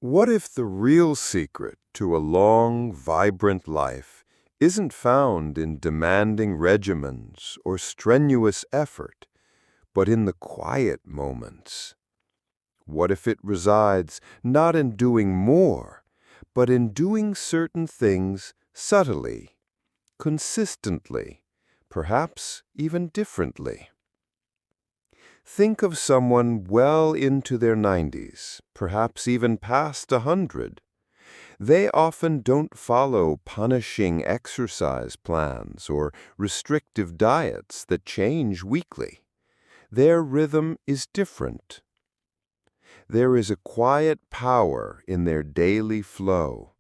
What if the real secret to a long, vibrant life isn't found in demanding regimens or strenuous effort, but in the quiet moments? What if it resides not in doing more, but in doing certain things subtly, consistently, perhaps even differently? Think of someone well into their 90s, perhaps even past 100. They often don't follow punishing exercise plans or restrictive diets that change weekly. Their rhythm is different. There is a quiet power in their daily flow.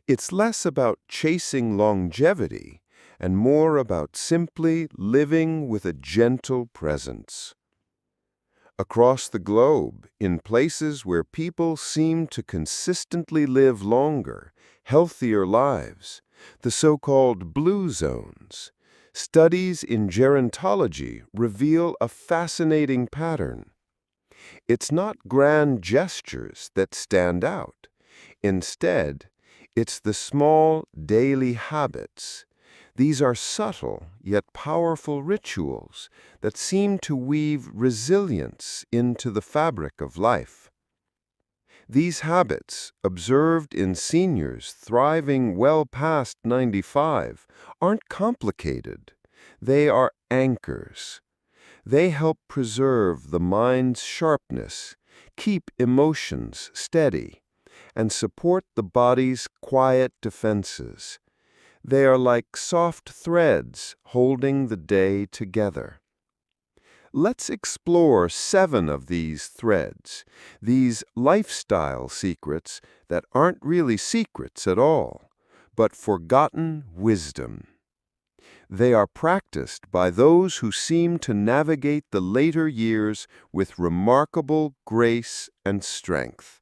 It's less about chasing longevity and more about simply living with a gentle presence. Across the globe, in places where people seem to consistently live longer, healthier lives, the so-called blue zones, studies in gerontology reveal a fascinating pattern. It's not grand gestures that stand out. Instead, it's the small daily habits. These are subtle yet powerful rituals that seem to weave resilience into the fabric of life. These habits, observed in seniors thriving well past 95, aren't complicated. They are anchors. They help preserve the mind's sharpness, keep emotions steady, and support the body's quiet defenses. They are like soft threads holding the day together. Let's explore 7 of these threads, these lifestyle secrets that aren't really secrets at all, but forgotten wisdom. They are practiced by those who seem to navigate the later years with remarkable grace and strength.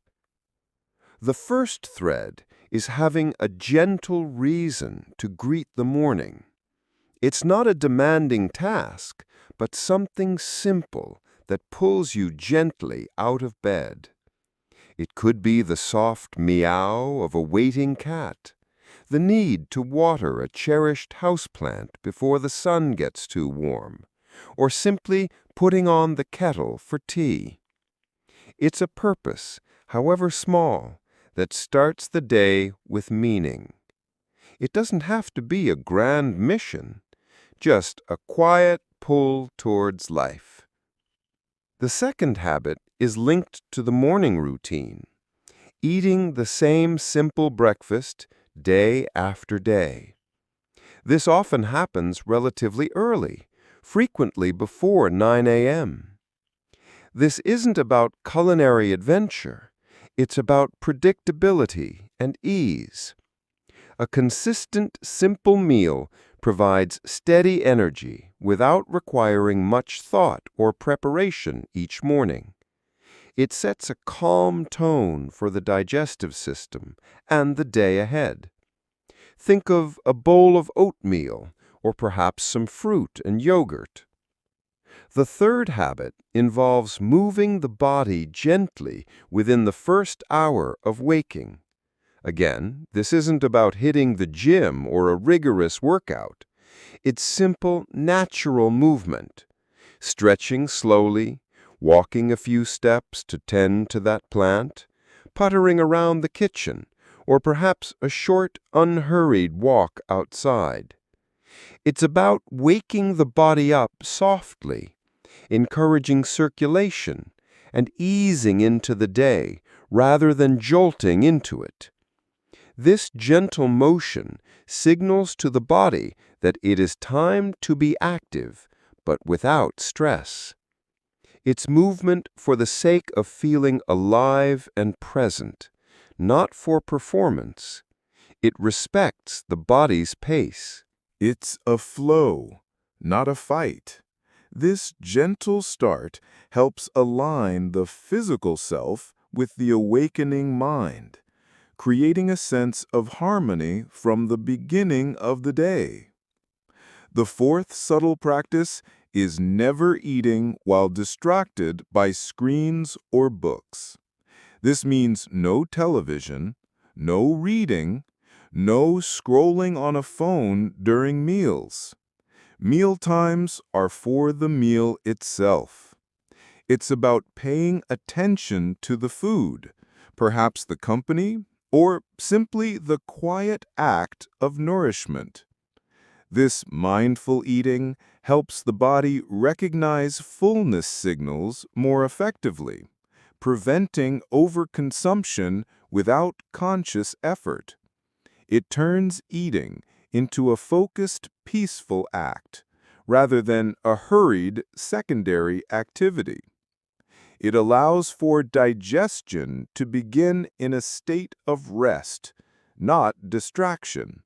The first thread is having a gentle reason to greet the morning. It's not a demanding task, but something simple that pulls you gently out of bed. It could be the soft meow of a waiting cat, the need to water a cherished houseplant before the sun gets too warm, or simply putting on the kettle for tea. It's a purpose, however small, that starts the day with meaning. It doesn't have to be a grand mission, just a quiet pull towards life. The second habit is linked to the morning routine, eating the same simple breakfast day after day. This often happens relatively early, frequently before 9 a.m. This isn't about culinary adventure. It's about predictability and ease. A consistent, simple meal provides steady energy without requiring much thought or preparation each morning. It sets a calm tone for the digestive system and the day ahead. Think of a bowl of oatmeal or perhaps some fruit and yogurt. The third habit involves moving the body gently within the first hour of waking. Again, this isn't about hitting the gym or a rigorous workout. It's simple, natural movement. Stretching slowly, walking a few steps to tend to that plant, puttering around the kitchen, or perhaps a short, unhurried walk outside. It's about waking the body up softly, encouraging circulation, and easing into the day rather than jolting into it. This gentle motion signals to the body that it is time to be active, but without stress. It's movement for the sake of feeling alive and present, not for performance. It respects the body's pace. It's a flow, not a fight. This gentle start helps align the physical self with the awakening mind, creating a sense of harmony from the beginning of the day. The fourth subtle practice is never eating while distracted by screens or books. This means no television, no reading, no scrolling on a phone during meals. Meal times are for the meal itself. It's about paying attention to the food, perhaps the company, or simply the quiet act of nourishment. This mindful eating helps the body recognize fullness signals more effectively, preventing overconsumption without conscious effort. It turns eating into a focused, peaceful act, rather than a hurried secondary activity. It allows for digestion to begin in a state of rest, not distraction.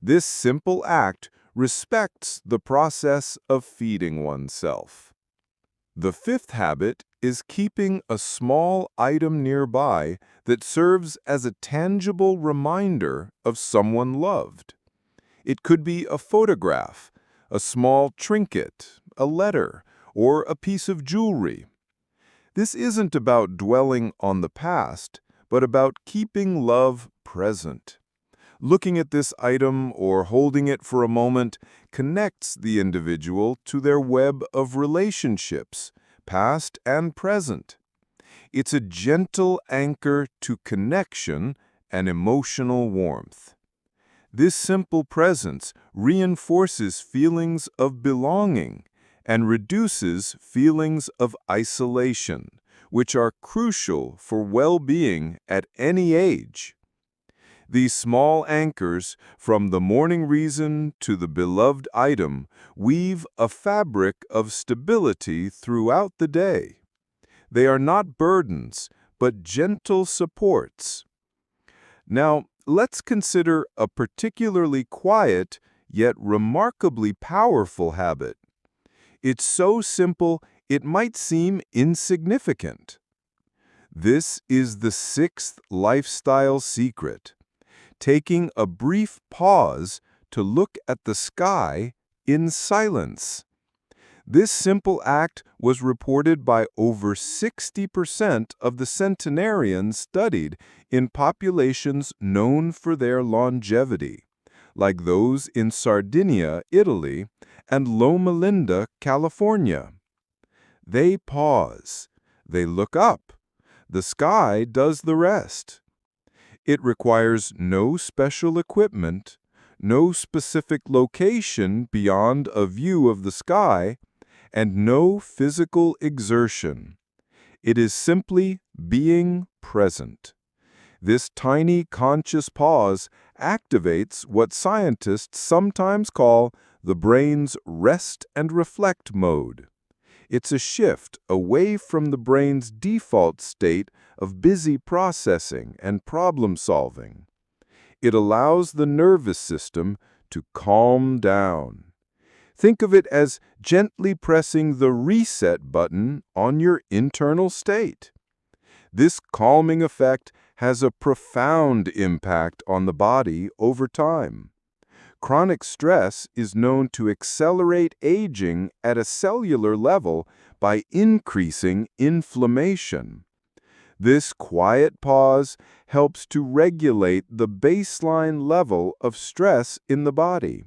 This simple act respects the process of feeding oneself. The fifth habit is keeping a small item nearby that serves as a tangible reminder of someone loved. It could be a photograph, a small trinket, a letter, or a piece of jewelry. This isn't about dwelling on the past, but about keeping love present. Looking at this item or holding it for a moment connects the individual to their web of relationships, past and present. It's a gentle anchor to connection and emotional warmth. This simple presence reinforces feelings of belonging and reduces feelings of isolation, which are crucial for well-being at any age. These small anchors, from the morning reason to the beloved item, weave a fabric of stability throughout the day. They are not burdens, but gentle supports. Now, let's consider a particularly quiet, yet remarkably powerful habit. It's so simple, it might seem insignificant. This is the sixth lifestyle secret: taking a brief pause to look at the sky in silence. This simple act was reported by over 60% of the centenarians studied in populations known for their longevity, like those in Sardinia, Italy, and Loma Linda, California. They pause. They look up. The sky does the rest. It requires no special equipment, no specific location beyond a view of the sky, and no physical exertion. It is simply being present. This tiny conscious pause activates what scientists sometimes call the brain's rest and reflect mode. It's a shift away from the brain's default state of busy processing and problem-solving. It allows the nervous system to calm down. Think of it as gently pressing the reset button on your internal state. This calming effect has a profound impact on the body over time. Chronic stress is known to accelerate aging at a cellular level by increasing inflammation. This quiet pause helps to regulate the baseline level of stress in the body.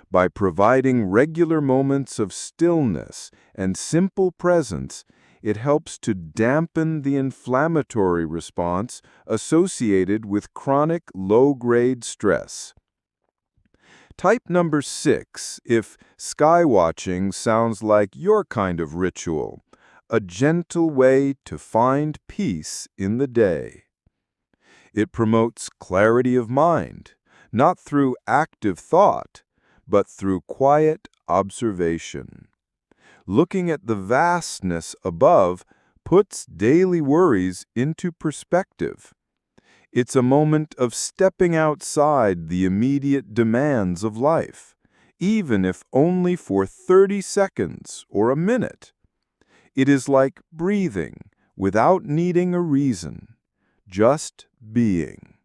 By providing regular moments of stillness and simple presence, it helps to dampen the inflammatory response associated with chronic low-grade stress. Type number 6 if skywatching sounds like your kind of ritual, a gentle way to find peace in the day. It promotes clarity of mind, not through active thought, but through quiet observation. Looking at the vastness above puts daily worries into perspective. It's a moment of stepping outside the immediate demands of life, even if only for 30 seconds or a minute. It is like breathing without needing a reason, just being.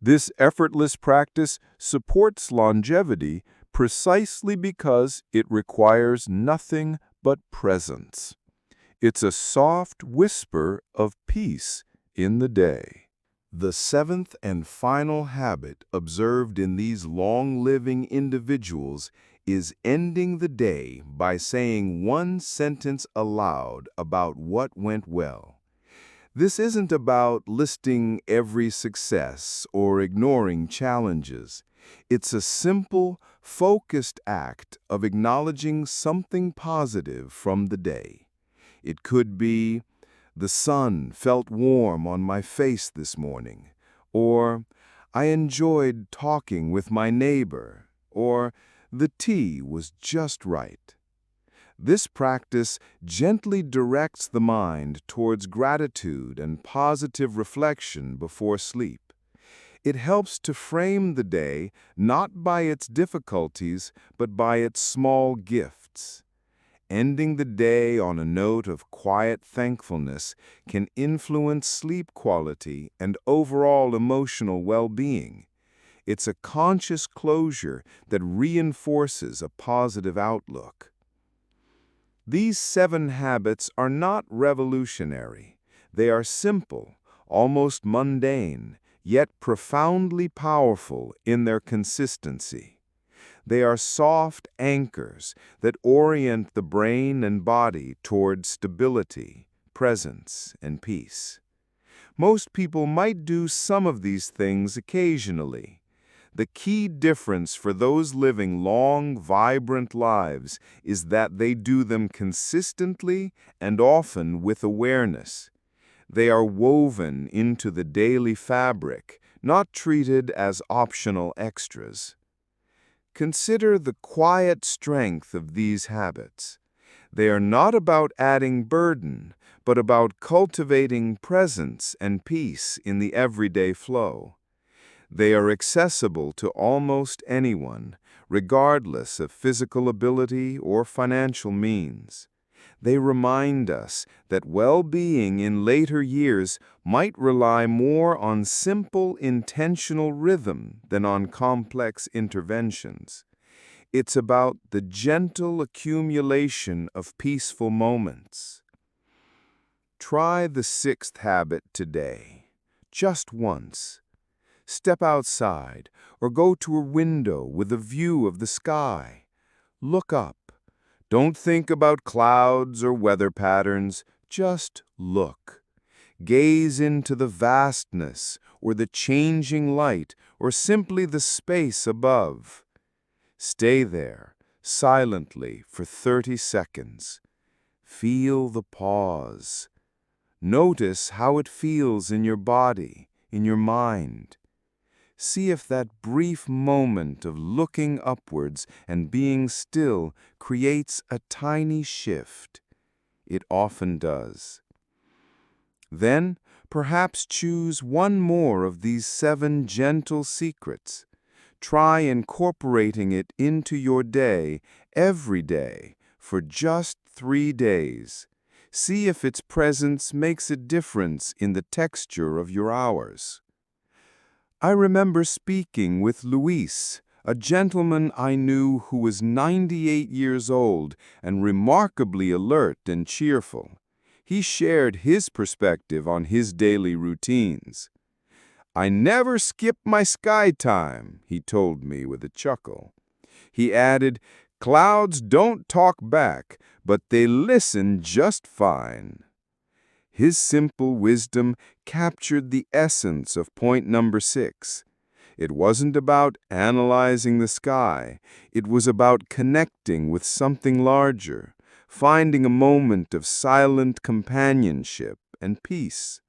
This effortless practice supports longevity precisely because it requires nothing but presence. It's a soft whisper of peace in the day. The seventh and final habit observed in these long-living individuals is ending the day by saying one sentence aloud about what went well. This isn't about listing every success or ignoring challenges. It's a simple, focused act of acknowledging something positive from the day. It could be, "The sun felt warm on my face this morning," or "I enjoyed talking with my neighbor," or "The tea was just right." This practice gently directs the mind towards gratitude and positive reflection before sleep. It helps to frame the day not by its difficulties, but by its small gifts. Ending the day on a note of quiet thankfulness can influence sleep quality and overall emotional well-being. It's a conscious closure that reinforces a positive outlook. These 7 habits are not revolutionary. They are simple, almost mundane, yet profoundly powerful in their consistency. They are soft anchors that orient the brain and body toward stability, presence, and peace. Most people might do some of these things occasionally. The key difference for those living long, vibrant lives is that they do them consistently and often with awareness. They are woven into the daily fabric, not treated as optional extras. Consider the quiet strength of these habits. They are not about adding burden, but about cultivating presence and peace in the everyday flow. They are accessible to almost anyone, regardless of physical ability or financial means. They remind us that well-being in later years might rely more on simple, intentional rhythm than on complex interventions. It's about the gentle accumulation of peaceful moments. Try the 6th habit today, just once. Step outside or go to a window with a view of the sky. Look up. Don't think about clouds or weather patterns, just look. Gaze into the vastness or the changing light or simply the space above. Stay there, silently, for 30 seconds. Feel the pause. Notice how it feels in your body, in your mind. See if that brief moment of looking upwards and being still creates a tiny shift. It often does. Then, perhaps choose one more of these 7 gentle secrets. Try incorporating it into your day, every day, for just 3 days. See if its presence makes a difference in the texture of your hours. I remember speaking with Luis, a gentleman I knew who was 98 years old and remarkably alert and cheerful. He shared his perspective on his daily routines. "I never skip my sky time," he told me with a chuckle. He added, "Clouds don't talk back, but they listen just fine." His simple wisdom captured the essence of point number 6. It wasn't about analyzing the sky. It was about connecting with something larger, finding a moment of silent companionship and peace.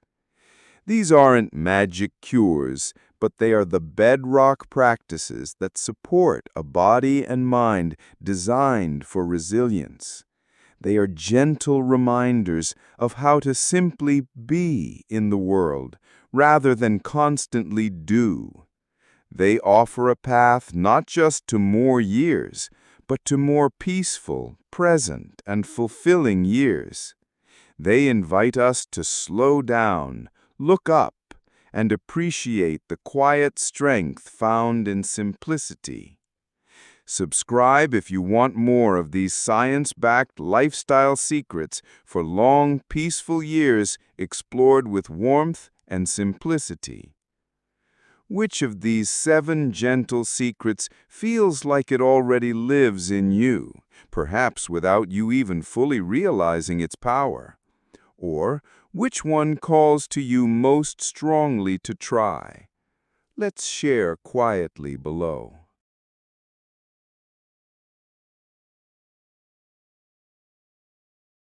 These aren't magic cures, but they are the bedrock practices that support a body and mind designed for resilience. They are gentle reminders of how to simply be in the world rather than constantly do. They offer a path not just to more years, but to more peaceful, present, and fulfilling years. They invite us to slow down, look up, and appreciate the quiet strength found in simplicity. Subscribe if you want more of these science-backed lifestyle secrets for long, peaceful years explored with warmth and simplicity. Which of these 7 gentle secrets feels like it already lives in you, perhaps without you even fully realizing its power? Or which one calls to you most strongly to try? Let's share quietly below.